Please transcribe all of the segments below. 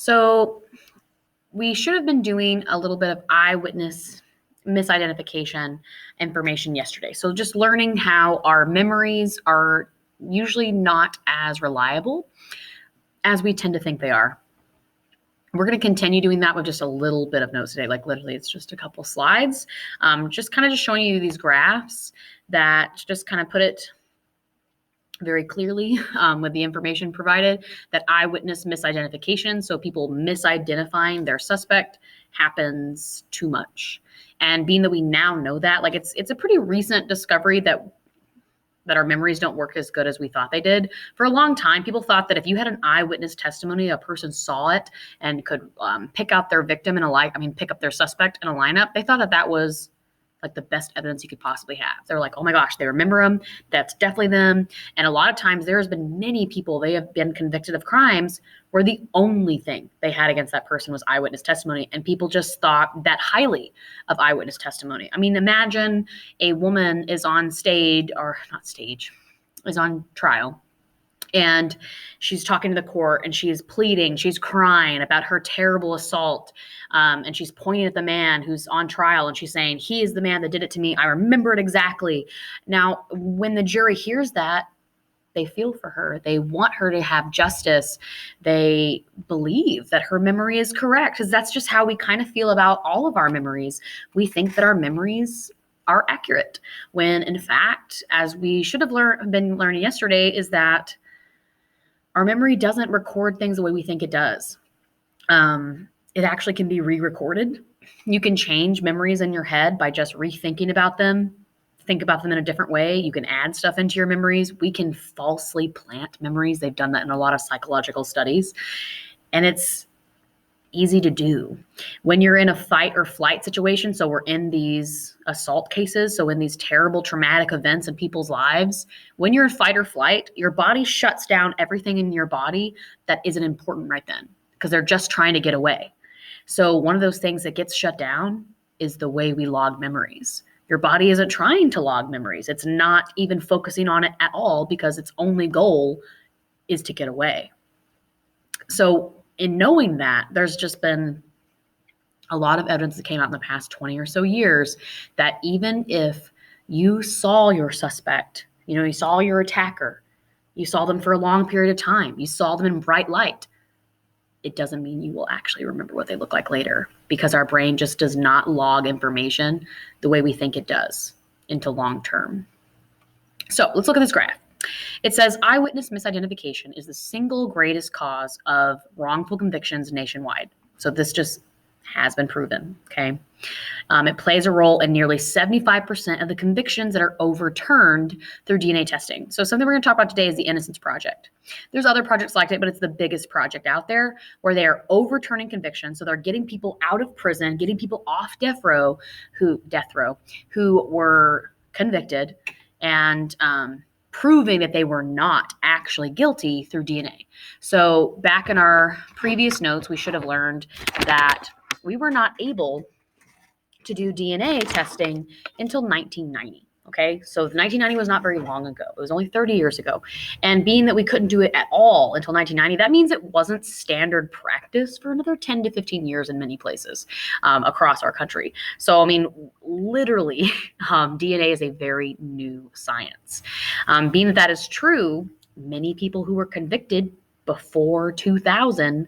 So we should have been doing a little bit of eyewitness misidentification information yesterday. So just learning how our memories are usually not as reliable as we tend to think they are. We're going to continue doing that with just a little bit of notes today. Like literally, it's just a couple slides. Just kind of just showing you these graphs that just kind of put it very clearly with the information provided that eyewitness misidentification, so people misidentifying their suspect, happens too much. And being that we now know that, like it's a pretty recent discovery that our memories don't work as good as we thought they did. For a long time, people thought that if you had an eyewitness testimony, a person saw it and could pick out their victim in a pick up their suspect in a lineup. They thought that that was like the best evidence you could possibly have. They're like, oh my gosh, they remember them. That's definitely them. And a lot of times there has been many people, they have been convicted of crimes where the only thing they had against that person was eyewitness testimony. And people just thought that highly of eyewitness testimony. I mean, imagine a woman is on stage, or not stage, is on trial. And she's talking to the court and she is pleading, she's crying about her terrible assault. And she's pointing at the man who's on trial and she's saying, he is the man that did it to me. I remember it exactly. Now, when the jury hears that, they feel for her. They want her to have justice. They believe that her memory is correct because that's just how we kind of feel about all of our memories. We think that our memories are accurate when in fact, as we should have been learning yesterday, is that our memory doesn't record things the way we think it does. It actually can be re-recorded. You can change memories in your head by just rethinking about them, think about them in a different way. You can add stuff into your memories. We can falsely plant memories. They've done that in a lot of psychological studies. And it's easy to do. When you're in a fight or flight situation, so we're in these assault cases, so in these terrible traumatic events in people's lives, when you're in fight or flight, your body shuts down everything in your body that isn't important right then because they're just trying to get away. So one of those things that gets shut down is the way we log memories. Your body isn't trying to log memories. It's not even focusing on it at all because its only goal is to get away. So in knowing that, there's just been a lot of evidence that came out in the past 20 or so years that even if you saw your suspect, you saw your attacker, you saw them for a long period of time, you saw them in bright light, it doesn't mean you will actually remember what they look like later because our brain just does not log information the way we think it does into long term. So let's look at this graph. It says eyewitness misidentification is the single greatest cause of wrongful convictions nationwide. So this just has been proven, okay? It plays a role in nearly 75% of the convictions that are overturned through DNA testing. So something we're going to talk about today is the Innocence Project. There's other projects like it, but it's the biggest project out there where they are overturning convictions. So they're getting people out of prison, getting people off death row who were convicted and proving that they were not actually guilty through DNA. So back in our previous notes, we should have learned that we were not able to do DNA testing until 1990. Okay, so 1990 was not very long ago. It was only 30 years ago. And being that we couldn't do it at all until 1990, that means it wasn't standard practice for another 10 to 15 years in many places across our country. So, I mean, literally, DNA is a very new science. Being that that is true, many people who were convicted before 2000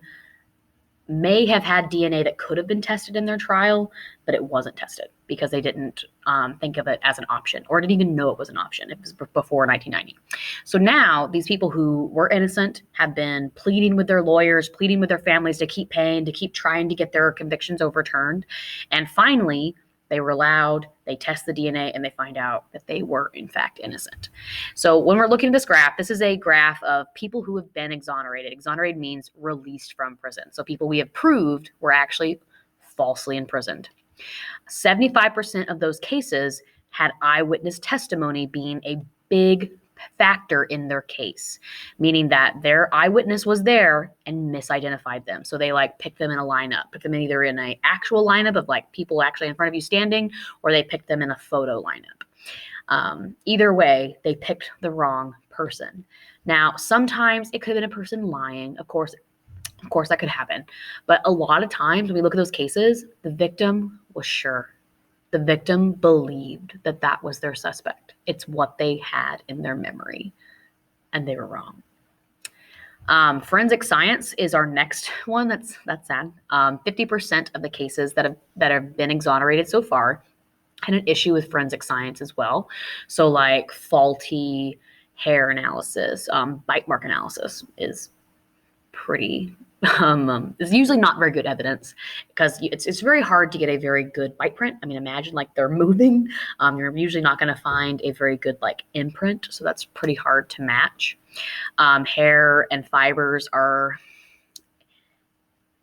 may have had DNA that could have been tested in their trial, but it wasn't tested because they didn't think of it as an option or didn't even know it was an option. It was before 1990. So now these people who were innocent have been pleading with their lawyers, pleading with their families to keep paying, to keep trying to get their convictions overturned. And finally, they were allowed, they test the DNA, and they find out that they were, in fact, innocent. So when we're looking at this graph, this is a graph of people who have been exonerated. Exonerated means released from prison. So people we have proved were actually falsely imprisoned. 75% of those cases had eyewitness testimony being a big factor in their case, meaning that their eyewitness was there and misidentified them. So they picked them in a lineup, put them either in an actual lineup of people actually in front of you standing, or they picked them in a photo lineup. Either way, they picked the wrong person. Now, sometimes it could have been a person lying. Of course, Of course, that could happen. But a lot of times when we look at those cases, the victim was sure. The victim believed that that was their suspect. It's what they had in their memory, and they were wrong. Forensic science is our next one. That's sad. 50% of the cases that have been exonerated so far had an issue with forensic science as well. So like faulty hair analysis, bite mark analysis is pretty is usually not very good evidence because it's very hard to get a very good bite print. I mean, imagine like they're moving. You're usually not going to find a very good like imprint, so that's pretty hard to match. Hair and fibers are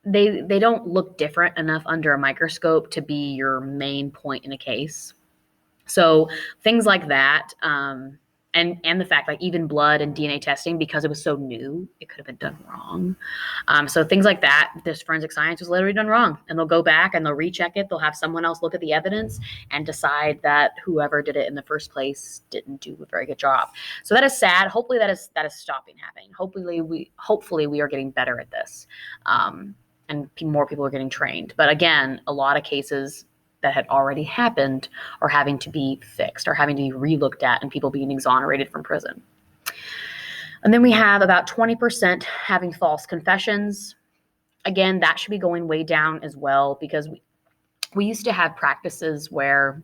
they don't look different enough under a microscope to be your main point in a case. So things like that, and the fact like even blood and DNA testing, because it was so new, it could have been done wrong. So things like that, this forensic science was literally done wrong, and they'll go back and they'll recheck it. They'll have someone else look at the evidence and decide that whoever did it in the first place didn't do a very good job. So that is sad. Hopefully that is stopping happening. Hopefully we are getting better at this, and more people are getting trained. But again, a lot of cases that had already happened are having to be fixed, or having to be relooked at, and people being exonerated from prison. And then we have about 20% having false confessions. Again, that should be going way down as well, because we used to have practices where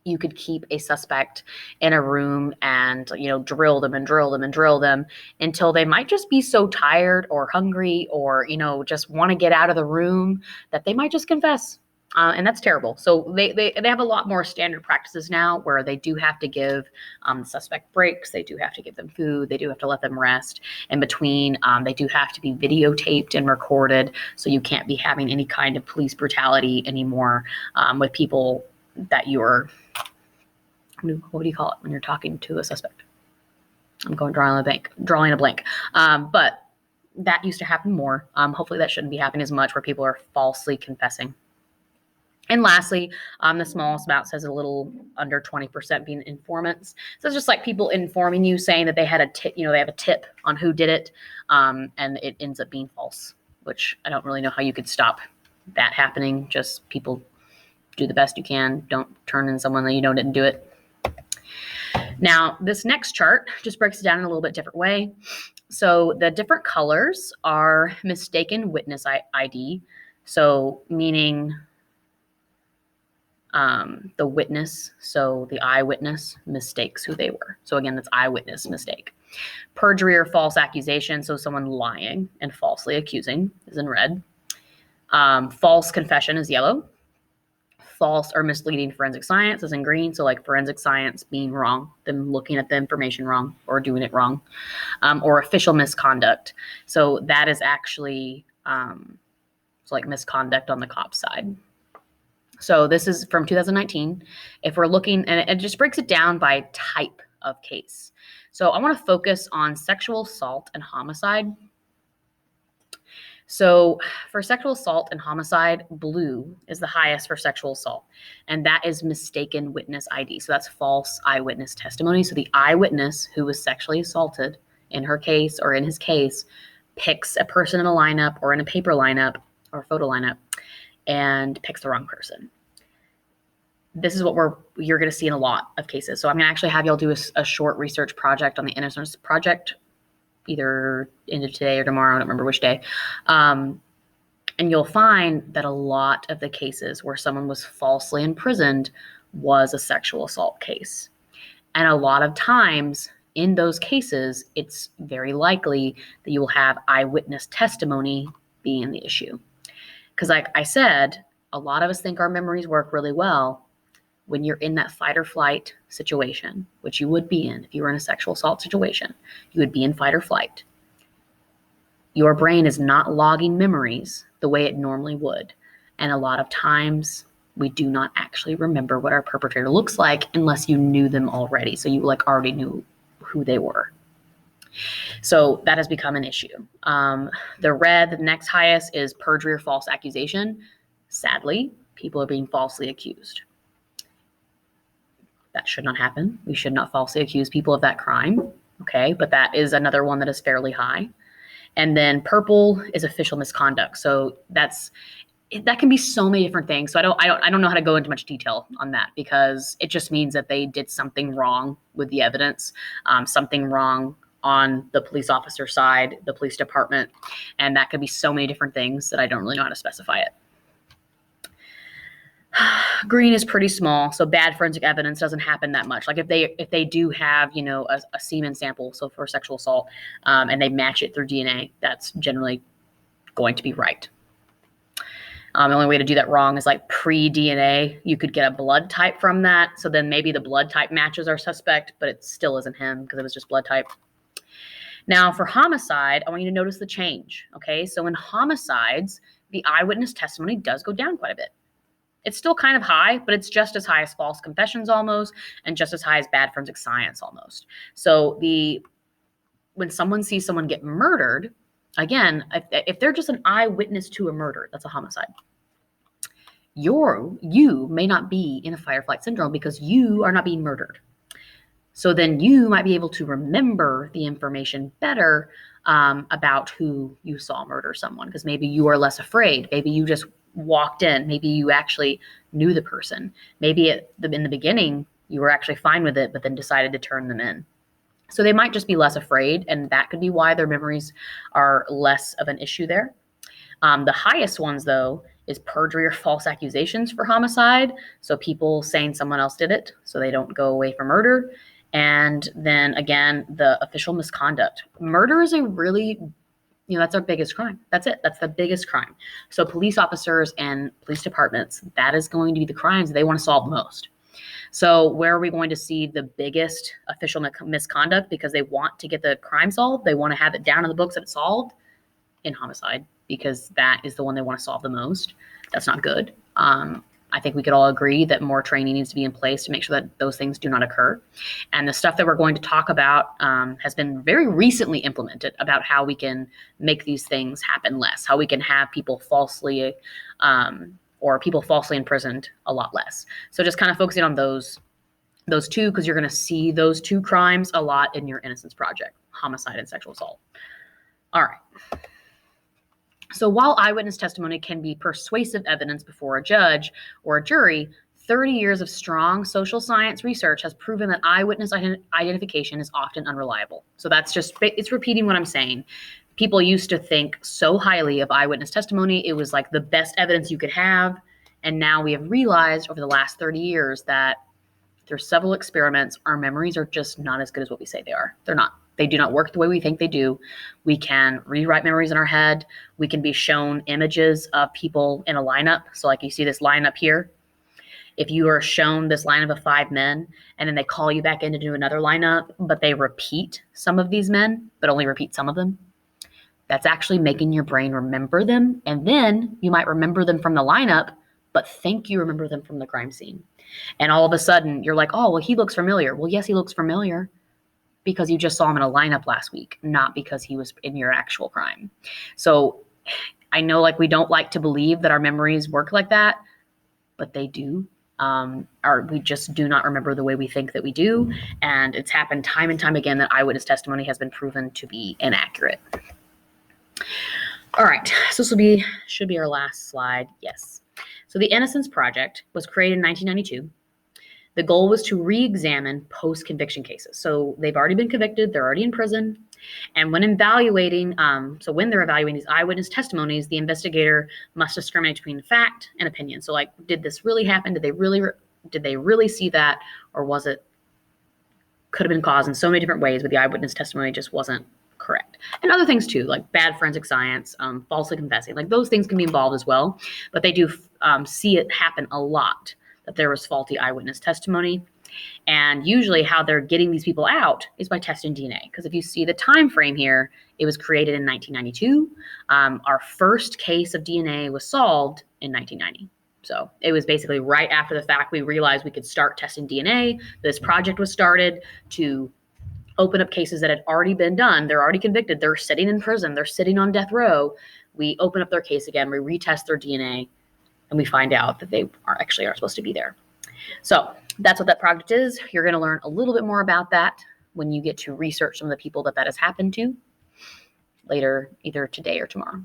you could keep a suspect in a room and, drill them and drill them and drill them until they might just be so tired or hungry or, just want to get out of the room that they might just confess. And that's terrible. So they have a lot more standard practices now where they do have to give the suspect breaks. They do have to give them food. They do have to let them rest in between. They do have to be videotaped and recorded. So you can't be having any kind of police brutality anymore with people that you're, what do you call it when you're talking to a suspect? I'm drawing a blank. But that used to happen more. Hopefully that shouldn't be happening as much, where people are falsely confessing. And lastly, the smallest amount says a little under 20% being informants. So it's just like people informing you, saying that they had a tip, they have a tip on who did it, and it ends up being false, which I don't really know how you could stop that happening. Just people do the best you can. Don't turn in someone that you know didn't do it. Now, this next chart just breaks it down in a little bit different way. So the different colors are mistaken witness ID. So meaning the witness, so the eyewitness mistakes who they were. So again, that's eyewitness mistake. Perjury or false accusation, so someone lying and falsely accusing, is in red. False confession is yellow. False or misleading forensic science is in green, so like forensic science being wrong, them looking at the information wrong or doing it wrong. Or official misconduct, so that is actually it's like misconduct on the cop side. So this is from 2019. If we're looking, and it just breaks it down by type of case. So I want to focus on sexual assault and homicide. So for sexual assault and homicide, blue is the highest for sexual assault, and that is mistaken witness ID. So that's false eyewitness testimony. So the eyewitness who was sexually assaulted in her case or in his case picks a person in a lineup or in a paper lineup or photo lineup and picks the wrong person. This is what you're going to see in a lot of cases. So I'm going to actually have y'all do a short research project on the Innocence Project, either into today or tomorrow. I don't remember which day. And you'll find that a lot of the cases where someone was falsely imprisoned was a sexual assault case. And a lot of times in those cases, it's very likely that you will have eyewitness testimony being the issue. Because like I said, a lot of us think our memories work really well when you're in that fight or flight situation, which you would be in if you were in a sexual assault situation. You would be in fight or flight. Your brain is not logging memories the way it normally would. And a lot of times we do not actually remember what our perpetrator looks like unless you knew them already. So you already knew who they were. So that has become an issue. The next highest is perjury or false accusation. Sadly, people are being falsely accused. That should not happen. We should not falsely accuse people of that crime. Okay, but that is another one that is fairly high. And then purple is official misconduct. So that can be so many different things. So I don't know how to go into much detail on that, because it just means that they did something wrong with the evidence, something wrong on the police officer side, the police department, and that could be so many different things that I don't really know how to specify it. Green is pretty small, so bad forensic evidence doesn't happen that much. Like if they do have, a semen sample, so for sexual assault, and they match it through DNA, that's generally going to be right. The only way to do that wrong is like pre-DNA. You could get a blood type from that, so then maybe the blood type matches our suspect, but it still isn't him because it was just blood type. Now, for homicide, I want you to notice the change. Okay, so in homicides, the eyewitness testimony does go down quite a bit. It's still kind of high, but it's just as high as false confessions almost, and just as high as bad forensic science almost. So when someone sees someone get murdered, again, if they're just an eyewitness to a murder, that's a homicide. You may not be in a fight-or-flight syndrome because you are not being murdered. So then you might be able to remember the information better about who you saw murder someone, because maybe you are less afraid. Maybe you just walked in. Maybe you actually knew the person. Maybe in the beginning you were actually fine with it, but then decided to turn them in. So they might just be less afraid, and that could be why their memories are less of an issue there. The highest ones, though, is perjury or false accusations for homicide. So people saying someone else did it so they don't go away for murder. And then again, the official misconduct. Murder is a really, that's our biggest crime. That's it. That's the biggest crime. So police officers and police departments, that is going to be the crimes they want to solve the most. So where are we going to see the biggest official misconduct? Because they want to get the crime solved. They want to have it down in the books that it's solved. In homicide, because that is the one they want to solve the most. That's not good. I think we could all agree that more training needs to be in place to make sure that those things do not occur. And the stuff that we're going to talk about has been very recently implemented about how we can make these things happen less, how we can have people falsely imprisoned a lot less. So just kind of focusing on those two, because you're going to see those two crimes a lot in your Innocence Project, homicide and sexual assault. All right. So while eyewitness testimony can be persuasive evidence before a judge or a jury, 30 years of strong social science research has proven that eyewitness identification is often unreliable. So it's repeating what I'm saying. People used to think so highly of eyewitness testimony. It was like the best evidence you could have. And now we have realized over the last 30 years that there's several experiments. Our memories are just not as good as what we say they are. They're not. They do not work the way we think they do. We can rewrite memories in our head. We can be shown images of people in a lineup. So like you see this lineup here. If you are shown this lineup of 5 men and then they call you back in to do another lineup, but they repeat some of these men, but only repeat some of them, that's actually making your brain remember them. And then you might remember them from the lineup, but think you remember them from the crime scene. And all of a sudden you're like, oh, well, he looks familiar. Well, yes, he looks familiar, because you just saw him in a lineup last week, not because he was in your actual crime. So I know we don't like to believe that our memories work like that, but they do. We just do not remember the way we think that we do. And it's happened time and time again that eyewitness testimony has been proven to be inaccurate. All right, so this should be our last slide. Yes. So the Innocence Project was created in 1992. The goal was to re-examine post-conviction cases. So they've already been convicted, they're already in prison. And when they're evaluating these eyewitness testimonies, the investigator must discriminate between fact and opinion. So did this really happen? Did they really see that? Or could have been caused in so many different ways, but the eyewitness testimony just wasn't correct. And other things too, like bad forensic science, falsely confessing, those things can be involved as well. But they do see it happen a lot, that there was faulty eyewitness testimony. And usually how they're getting these people out is by testing DNA. Because if you see the time frame here, it was created in 1992. Our first case of DNA was solved in 1990. So it was basically right after the fact we realized we could start testing DNA. This project was started to open up cases that had already been done. They're already convicted. They're sitting in prison. They're sitting on death row. We open up their case again. We retest their DNA. And we find out that they aren't supposed to be there. So that's what that project is. You're going to learn a little bit more about that when you get to research some of the people that has happened to. later, either today or tomorrow.